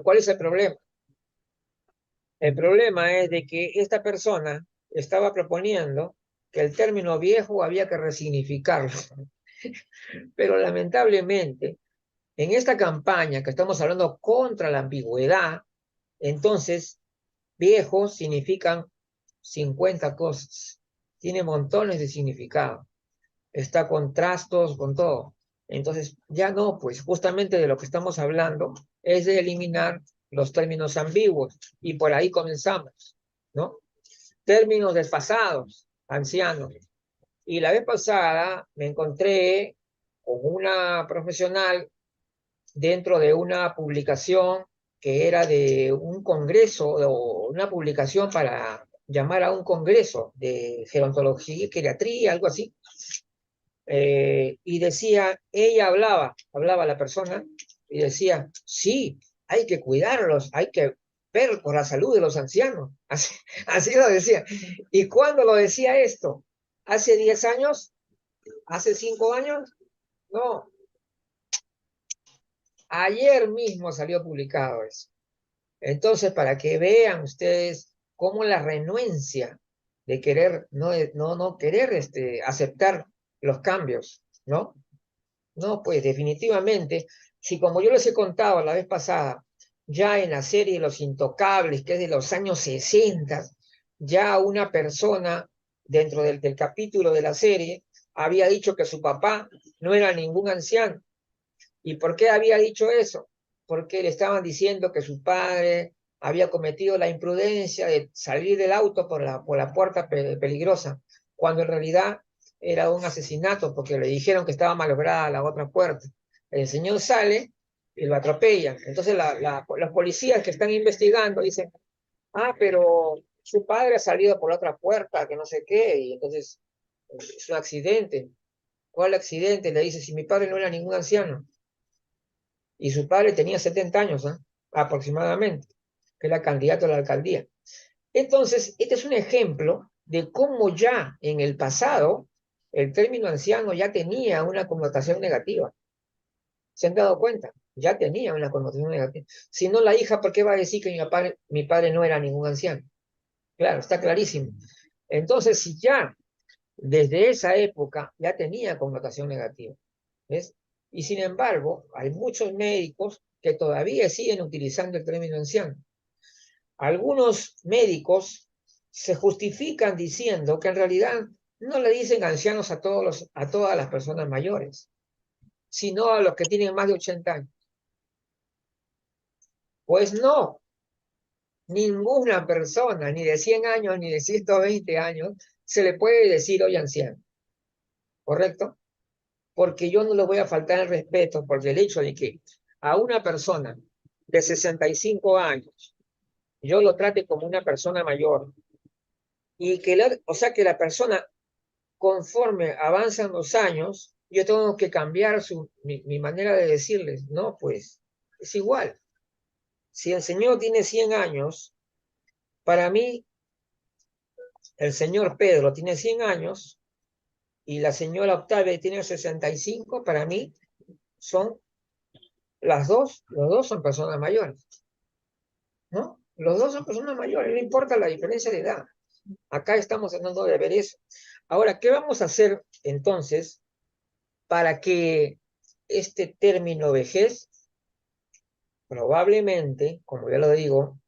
¿cuál es el problema? El problema es de que esta persona estaba proponiendo que el término viejo había que resignificarlo. Pero lamentablemente, en esta campaña que estamos hablando contra la ambigüedad, entonces, viejo significan 50 cosas. Tiene montones de significado. Está con trastos, con todo. Entonces, ya no, pues justamente de lo que estamos hablando es de eliminar los términos ambiguos y por ahí comenzamos, ¿no? Términos desfasados, ancianos. Y la vez pasada me encontré con una profesional dentro de una publicación que era de un congreso o una publicación para llamar a un congreso de gerontología y geriatría, algo así. Y decía, ella hablaba la persona, y decía, sí, hay que cuidarlos, hay que ver por la salud de los ancianos. Así lo decía. ¿Y cuándo lo decía esto? ¿Hace 10 años? ¿Hace 5 años? No, ayer mismo salió publicado eso. Entonces, para que vean ustedes cómo la renuencia de querer, no querer aceptar los cambios, ¿no? No, pues definitivamente, si como yo les he contado la vez pasada, ya en la serie Los Intocables, que es de los años 60, ya una persona dentro del capítulo de la serie había dicho que su papá no era ningún anciano. ¿Y por qué había dicho eso? Porque le estaban diciendo que su padre había cometido la imprudencia de salir del auto por la puerta peligrosa, cuando en realidad era un asesinato, porque le dijeron que estaba malograda la otra puerta. El señor sale y lo atropellan. Entonces los policías que están investigando dicen, pero su padre ha salido por la otra puerta, que no sé qué, y entonces es un accidente. ¿Cuál accidente? Le dice, si mi padre no era ningún anciano y su padre tenía 70 años, aproximadamente, que era candidato a la alcaldía. Entonces, este es un ejemplo de cómo ya en el pasado el término anciano ya tenía una connotación negativa. ¿Se han dado cuenta? Ya tenía una connotación negativa. Si no, la hija, ¿por qué va a decir que mi padre no era ningún anciano? Claro, está clarísimo. Entonces, si ya desde esa época ya tenía connotación negativa, ¿ves? Y sin embargo, hay muchos médicos que todavía siguen utilizando el término anciano. Algunos médicos se justifican diciendo que en realidad no le dicen ancianos a todas las personas mayores, sino a los que tienen más de 80 años. Pues no, ninguna persona, ni de 100 años, ni de 120 años, se le puede decir hoy anciano, ¿correcto? Porque yo no le voy a faltar el respeto por el hecho de que a una persona de 65 años yo lo trate como una persona mayor y o sea que la persona conforme avanzan los años, yo tengo que cambiar mi manera de decirles, no, pues es igual. Si el señor tiene 100 años, para mí el señor Pedro tiene 100 años y la señora Octavia tiene 65, para mí son los dos son personas mayores, ¿no? Los dos son personas mayores, no importa la diferencia de edad. Acá estamos tratando de ver eso. Ahora, ¿qué vamos a hacer entonces para que este término vejez probablemente, como ya lo digo,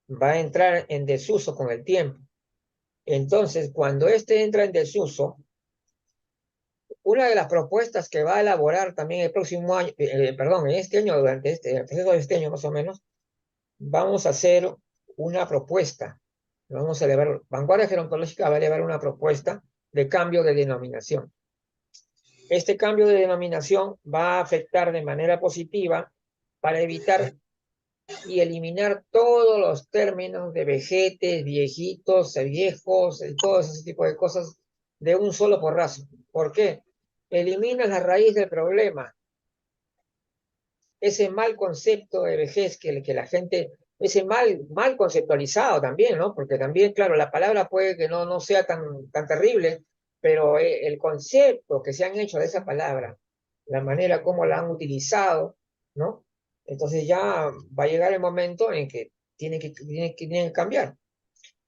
va a entrar en desuso con el tiempo? Entonces, cuando este entra en desuso, una de las propuestas que va a elaborar también el próximo año, perdón, en este año, durante el proceso de este año más o menos, vamos a hacer una propuesta. Vamos a elevar, Vanguardia Gerontológica va a elevar una propuesta de cambio de denominación. Este cambio de denominación va a afectar de manera positiva para evitar y eliminar todos los términos de vejetes, viejitos, viejos, todo ese tipo de cosas de un solo porrazo. ¿Por qué? Eliminas la raíz del problema, ese mal concepto de vejez que la gente, ese mal conceptualizado también, ¿no? Porque también, claro, la palabra puede que no sea tan terrible, pero el concepto que se han hecho de esa palabra, la manera como la han utilizado, ¿no? Entonces ya va a llegar el momento en que tienen que cambiar.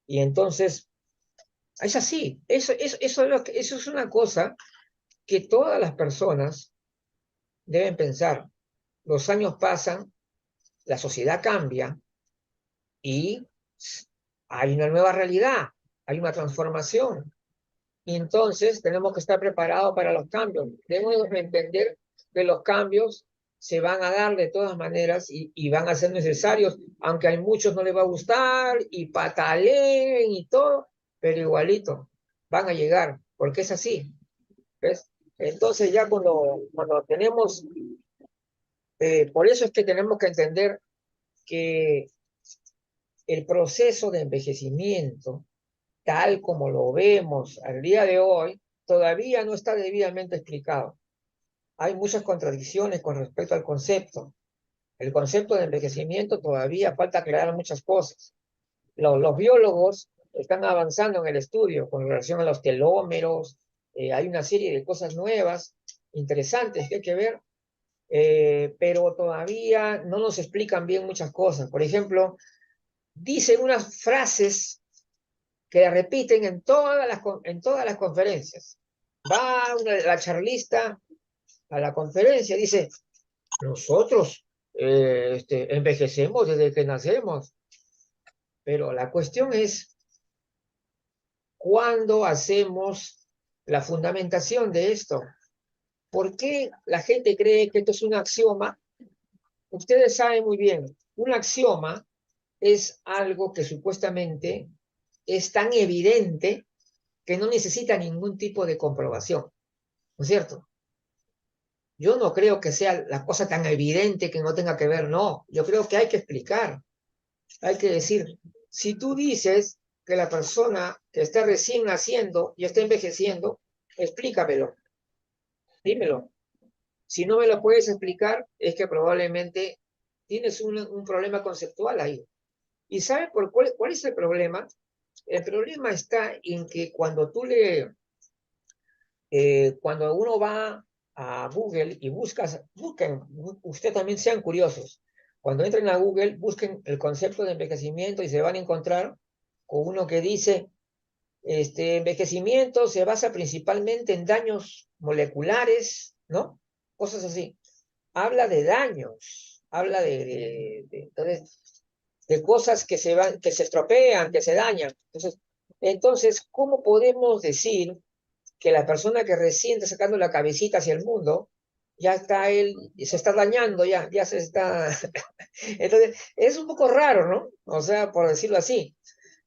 Y entonces, es así, eso es una cosa que todas las personas deben pensar. Los años pasan, la sociedad cambia y hay una nueva realidad, hay una transformación. Y entonces tenemos que estar preparados para los cambios. Debemos entender que los cambios se van a dar de todas maneras y van a ser necesarios, aunque a muchos no les va a gustar y pataleen y todo, pero igualito van a llegar, porque es así, ¿ves? Entonces ya cuando tenemos, por eso es que tenemos que entender que el proceso de envejecimiento, tal como lo vemos al día de hoy, todavía no está debidamente explicado. Hay muchas contradicciones con respecto al concepto. El concepto de envejecimiento todavía falta aclarar muchas cosas. Los biólogos están avanzando en el estudio con relación a los telómeros, hay una serie de cosas nuevas, interesantes que hay que ver, pero todavía no nos explican bien muchas cosas. Por ejemplo, dicen unas frases que la repiten en todas las conferencias. Va la charlista a la conferencia, dice, nosotros envejecemos desde que nacemos, pero la cuestión es cuándo hacemos la fundamentación de esto. ¿Por qué la gente cree que esto es un axioma? Ustedes saben muy bien, un axioma es algo que supuestamente es tan evidente que no necesita ningún tipo de comprobación, ¿no es cierto? Yo no creo que sea la cosa tan evidente que no tenga que ver, no. Yo creo que hay que explicar, hay que decir, si tú dices que la persona que está recién naciendo y está envejeciendo, explícamelo, dímelo. Si no me lo puedes explicar, es que probablemente tienes un problema conceptual ahí. ¿Y sabes cuál es el problema? El problema está en que cuando uno va a Google y usted también sean curiosos. Cuando entren a Google, busquen el concepto de envejecimiento y se van a encontrar con uno que dice, envejecimiento se basa principalmente en daños moleculares, ¿no? Cosas así. Habla de daños, habla entonces, de cosas que se estropean, que se dañan. Entonces, ¿cómo podemos decir que la persona que recién está sacando la cabecita hacia el mundo, ya está él, se está dañando, ya se está... Entonces, es un poco raro, ¿no? O sea, por decirlo así.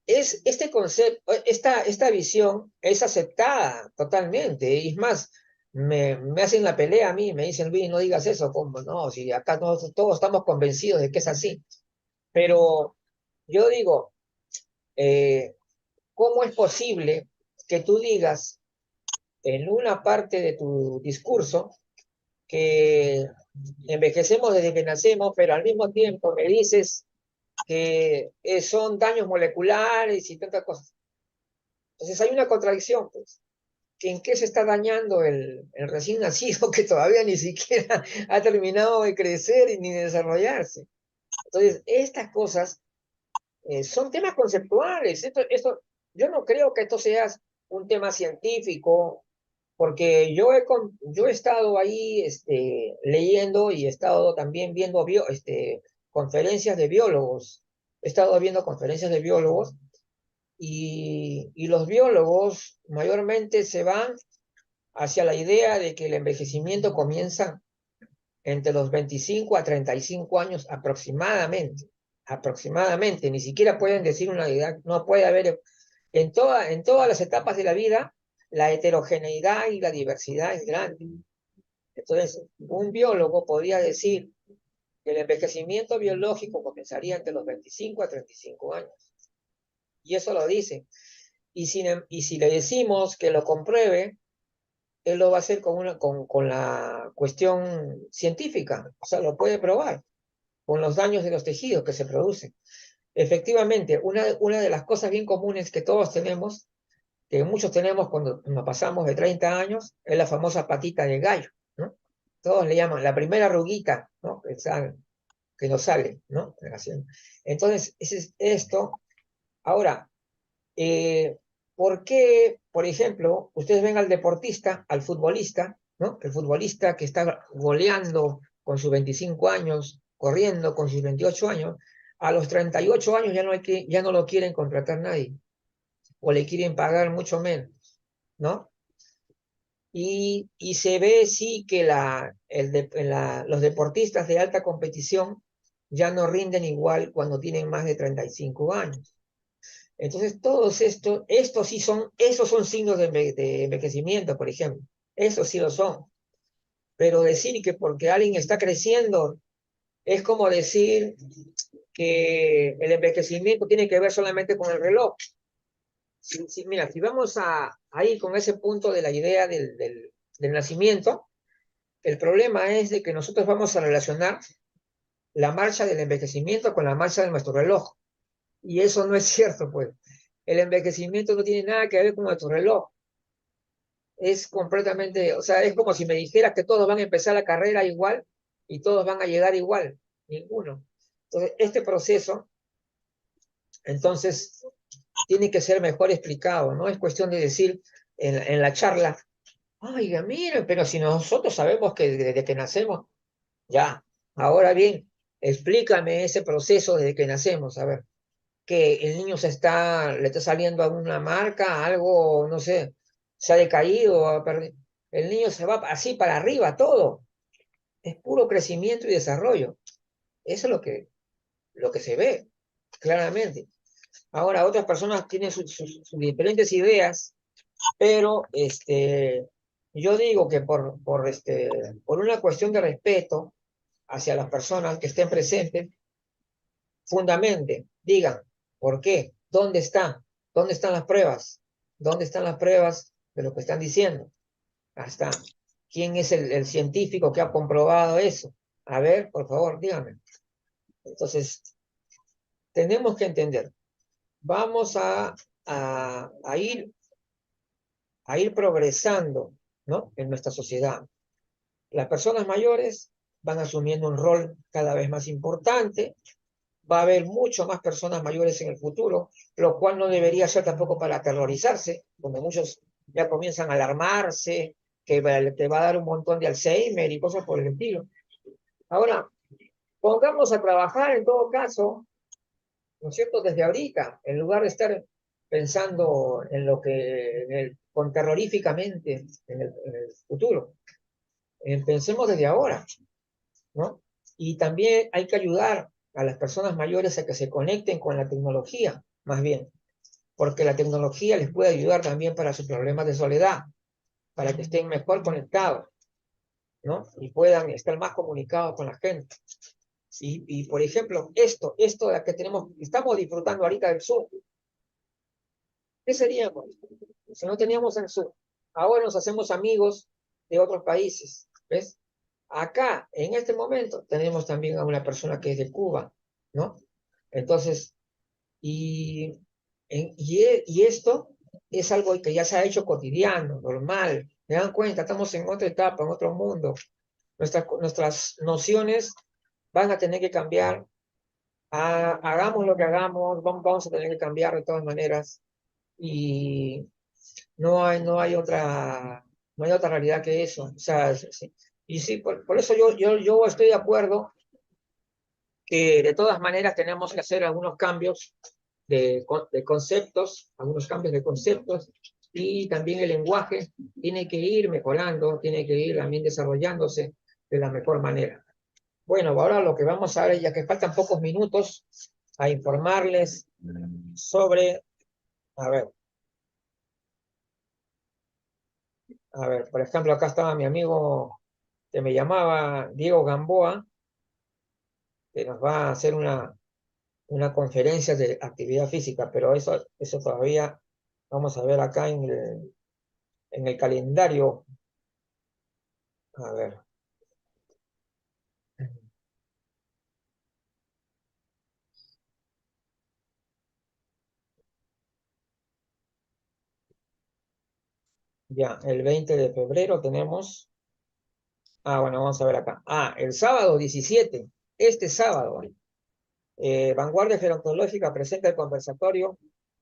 Este concepto, esta visión es aceptada totalmente. Y es más, me hacen la pelea a mí, me dicen, Luis, no digas eso, ¿cómo? No, si acá todos estamos convencidos de que es así. Pero yo digo, eh, ¿cómo es posible que tú digas en una parte de tu discurso que envejecemos desde que nacemos, pero al mismo tiempo me dices que son daños moleculares y tantas cosas? Entonces hay una contradicción, pues, que en qué se está dañando el recién nacido que todavía ni siquiera ha terminado de crecer y ni de desarrollarse. Entonces, estas cosas son temas conceptuales. Yo no creo que esto sea un tema científico, porque yo he estado ahí leyendo y he estado también viendo conferencias de biólogos. He estado viendo conferencias de biólogos y los biólogos mayormente se van hacia la idea de que el envejecimiento comienza entre los 25 a 35 años aproximadamente. Aproximadamente, ni siquiera pueden decir una edad, no puede haber, en todas las etapas de la vida, la heterogeneidad y la diversidad es grande. Entonces, un biólogo podría decir que el envejecimiento biológico comenzaría entre los 25 a 35 años. Y eso lo dice. Y si le decimos que lo compruebe, él lo va a hacer con la cuestión científica, o sea, lo puede probar con los daños de los tejidos que se producen. Efectivamente, una de las cosas bien comunes que todos tenemos, que muchos tenemos cuando nos pasamos de 30 años, es la famosa patita de gallo, ¿no? Todos le llaman la primera arruguita, ¿no? Que nos sale, ¿no? Entonces, ese es esto. Ahora, eh, ¿por qué, por ejemplo, ustedes ven al deportista, al futbolista, ¿no? El futbolista que está goleando con sus 25 años, corriendo con sus 28 años, a los 38 años ya no lo quieren contratar nadie, o le quieren pagar mucho menos, ¿no? Y se ve, sí, que los deportistas de alta competición ya no rinden igual cuando tienen más de 35 años. Entonces, estos sí esos son signos de envejecimiento, por ejemplo. Esos sí lo son. Pero decir que porque alguien está creciendo es como decir que el envejecimiento tiene que ver solamente con el reloj. Mira, si vamos ahí con ese punto de la idea del nacimiento, el problema es de que nosotros vamos a relacionar la marcha del envejecimiento con la marcha de nuestro reloj. Y eso no es cierto, pues. El envejecimiento no tiene nada que ver con nuestro reloj. Es completamente, o sea, es como si me dijeras que todos van a empezar la carrera igual y todos van a llegar igual, ninguno. Entonces, este proceso, entonces, tiene que ser mejor explicado, no es cuestión de decir en la charla, oiga, mire, pero si nosotros sabemos que desde que nacemos, ya, ahora bien, explícame ese proceso desde que nacemos, a ver, que el niño le está saliendo alguna marca, algo, no sé, se ha decaído, el niño se va así para arriba, todo, es puro crecimiento y desarrollo, eso es lo que se ve claramente. Ahora, otras personas tienen sus diferentes ideas, pero yo digo que por una cuestión de respeto hacia las personas que estén presentes, fundamenten, digan, ¿por qué? ¿Dónde está? ¿Dónde están las pruebas? ¿Dónde están las pruebas de lo que están diciendo? Hasta, ¿quién es el científico que ha comprobado eso? A ver, por favor, díganme. Entonces, tenemos que entender, vamos a ir progresando, ¿no? En nuestra sociedad. Las personas mayores van asumiendo un rol cada vez más importante, va a haber mucho más personas mayores en el futuro, lo cual no debería ser tampoco para aterrorizarse, donde muchos ya comienzan a alarmarse, que te va a dar un montón de Alzheimer y cosas por el estilo. Ahora, pongamos a trabajar en todo caso, ¿no es cierto?, desde ahorita, en lugar de estar pensando en lo que, con terroríficamente en el futuro. Pensemos desde ahora, ¿no? Y también hay que ayudar a las personas mayores a que se conecten con la tecnología, más bien, porque la tecnología les puede ayudar también para sus problemas de soledad, para que estén mejor conectados, ¿no? Y puedan estar más comunicados con la gente. Por ejemplo, esto de que estamos disfrutando ahorita del sur, ¿qué seríamos si no teníamos el sur? Ahora nos hacemos amigos de otros países, ¿ves? Acá, en este momento, tenemos también a una persona que es de Cuba, ¿no? Entonces, y, y esto es algo que ya se ha hecho cotidiano, normal. ¿Me dan cuenta? Estamos en otra etapa, en otro mundo. Nuestras nociones van a tener que cambiar. Hagamos lo que hagamos, vamos a tener que cambiar de todas maneras. Y no hay no hay otra realidad que eso. O sea, sí. Y sí, por eso yo estoy de acuerdo que de todas maneras tenemos que hacer algunos cambios de conceptos, algunos cambios de conceptos, y también el lenguaje tiene que ir mejorando, tiene que ir también desarrollándose de la mejor manera. Bueno, ahora lo que vamos a ver, ya que faltan pocos minutos, a informarles sobre, a ver, por ejemplo, acá estaba mi amigo que me llamaba Diego Gamboa, que nos va a hacer una conferencia de actividad física, pero eso todavía vamos a ver acá en el calendario. A ver, ya, el 20 de febrero tenemos. Bueno, vamos a ver acá. El sábado 17, este sábado, Vanguardia Gerontológica presenta el conversatorio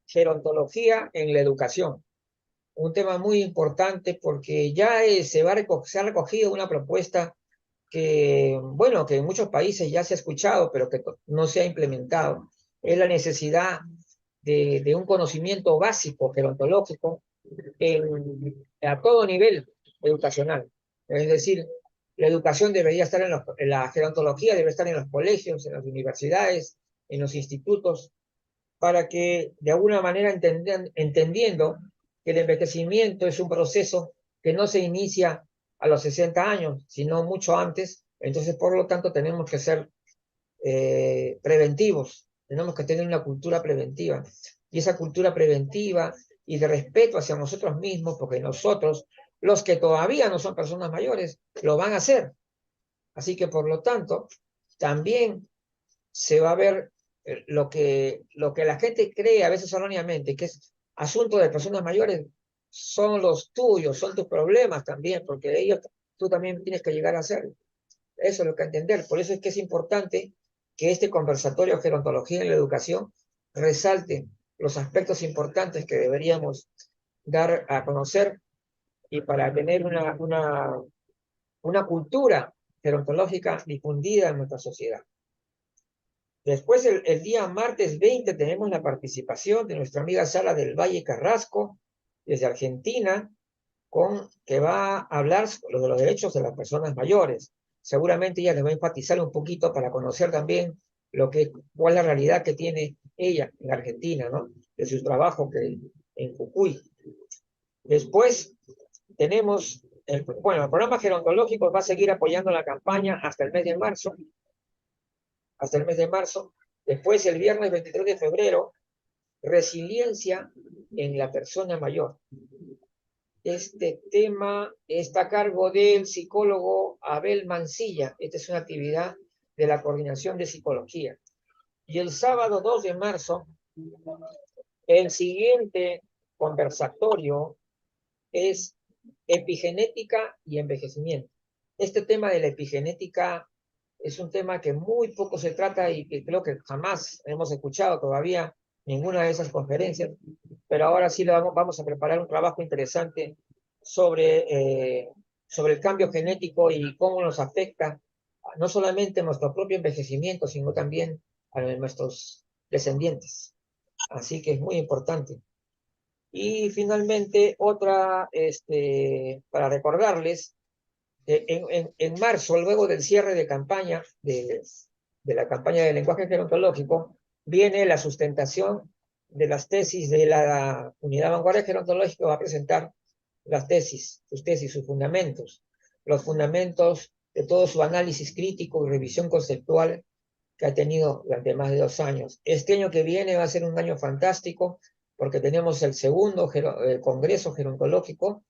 Gerontología en la Educación. Un tema muy importante porque ya se ha recogido una propuesta que, bueno, que en muchos países ya se ha escuchado, pero que no se ha implementado. Es la necesidad de un conocimiento básico gerontológico a todo nivel educacional. Es decir, la educación debería estar la gerontología debe estar en los colegios, en las universidades, en los institutos, para que de alguna manera entendiendo que el envejecimiento es un proceso que no se inicia a los 60 años, sino mucho antes. Entonces, por lo tanto, tenemos que ser preventivos, tenemos que tener una cultura preventiva. Y esa cultura preventiva y de respeto hacia nosotros mismos, porque nosotros, los que todavía no son personas mayores, lo van a hacer. Así que, por lo tanto, también se va a ver lo que la gente cree a veces erróneamente, que es asunto de personas mayores, son los tuyos, son tus problemas también, porque ellos tú también tienes que llegar a hacerlo. Eso es lo que entender. Por eso es que es importante que este conversatorio de gerontología en la educación resalte los aspectos importantes que deberíamos dar a conocer y para tener una cultura gerontológica difundida en nuestra sociedad. Después, el día martes 20, tenemos la participación de nuestra amiga Sara del Valle Carrasco, desde Argentina, que va a hablar sobre los derechos de las personas mayores. Seguramente ella les va a enfatizar un poquito para conocer también cuál es la realidad que tiene ella en Argentina, ¿no? De su trabajo en Jujuy. Después tenemos, el programa gerontológico va a seguir apoyando la campaña hasta el mes de marzo. Después, el viernes 23 de febrero, resiliencia en la persona mayor. Este tema está a cargo del psicólogo Abel Mancilla. Esta es una actividad de la Coordinación de Psicología. Y el sábado 2 de marzo, el siguiente conversatorio es epigenética y envejecimiento. Este tema de la epigenética es un tema que muy poco se trata y que creo que jamás hemos escuchado todavía ninguna de esas conferencias, pero ahora sí vamos a preparar un trabajo interesante sobre el cambio genético y cómo nos afecta no solamente nuestro propio envejecimiento, sino también a nuestros descendientes. Así que es muy importante. Y finalmente, para recordarles, en marzo, luego del cierre de campaña, de la campaña de lenguaje gerontológico, viene la sustentación de las tesis de la Unidad Vanguardia Gerontológica. Va a presentar las tesis, sus fundamentos, los fundamentos de todo su análisis crítico y revisión conceptual que ha tenido durante más de 2 años. Este año que viene va a ser un año fantástico porque tenemos el segundo Congreso Gerontológico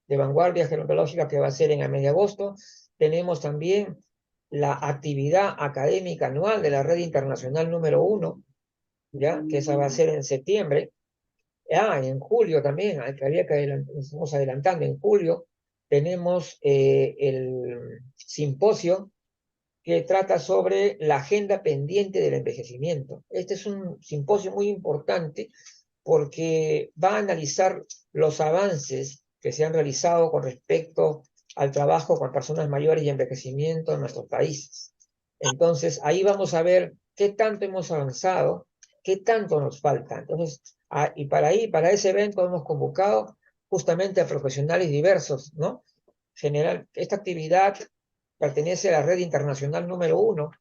de Vanguardia Gerontológica que va a ser en el mes de agosto. Tenemos también la actividad académica anual de la Red Internacional número 1, ¿ya? Que esa va a ser en septiembre. En julio también, estamos adelantando, en julio tenemos el simposio que trata sobre la agenda pendiente del envejecimiento. Este es un simposio muy importante porque va a analizar los avances que se han realizado con respecto al trabajo con personas mayores y envejecimiento en nuestros países. Entonces, ahí vamos a ver qué tanto hemos avanzado, qué tanto nos falta. Entonces, y para ese evento hemos convocado justamente a profesionales diversos, ¿no? Esta actividad pertenece a la Red Internacional número 1,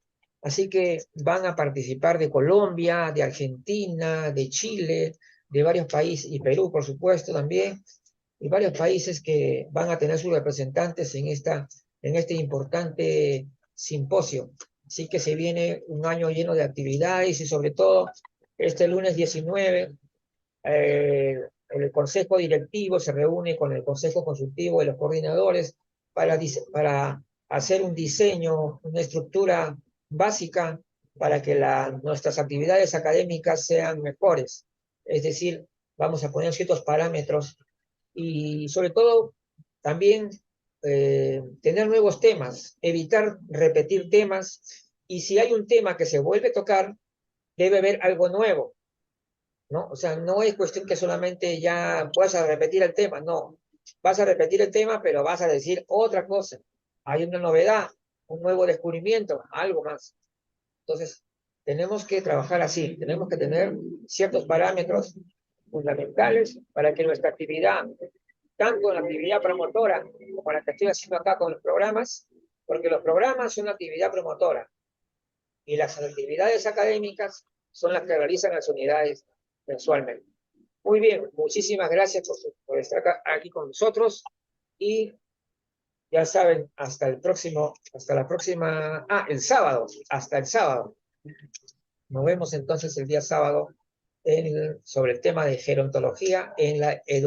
así que van a participar de Colombia, de Argentina, de Chile, de varios países, y Perú, por supuesto, también, y varios países que van a tener sus representantes en este importante simposio. Así que se viene un año lleno de actividades y sobre todo este lunes 19, el Consejo Directivo se reúne con el Consejo Consultivo de los Coordinadores para hacer un diseño, una estructura básica para que nuestras actividades académicas sean mejores. Es decir, vamos a poner ciertos parámetros y sobre todo también tener nuevos temas, evitar repetir temas, y si hay un tema que se vuelve a tocar, debe haber algo nuevo, ¿no? O sea, no es cuestión que solamente ya puedas repetir el tema, no. Vas a repetir el tema, pero vas a decir otra cosa. Hay una novedad, un nuevo descubrimiento, algo más. Entonces, tenemos que trabajar así, tenemos que tener ciertos parámetros fundamentales para que nuestra actividad, tanto la actividad promotora como la que estoy haciendo acá con los programas, porque los programas son actividad promotora y las actividades académicas son las que realizan las unidades mensualmente. Muy bien, muchísimas gracias por estar aquí con nosotros y ya saben, hasta la próxima, el sábado, hasta el sábado. Nos vemos entonces el día sábado sobre el tema de gerontología en la educación.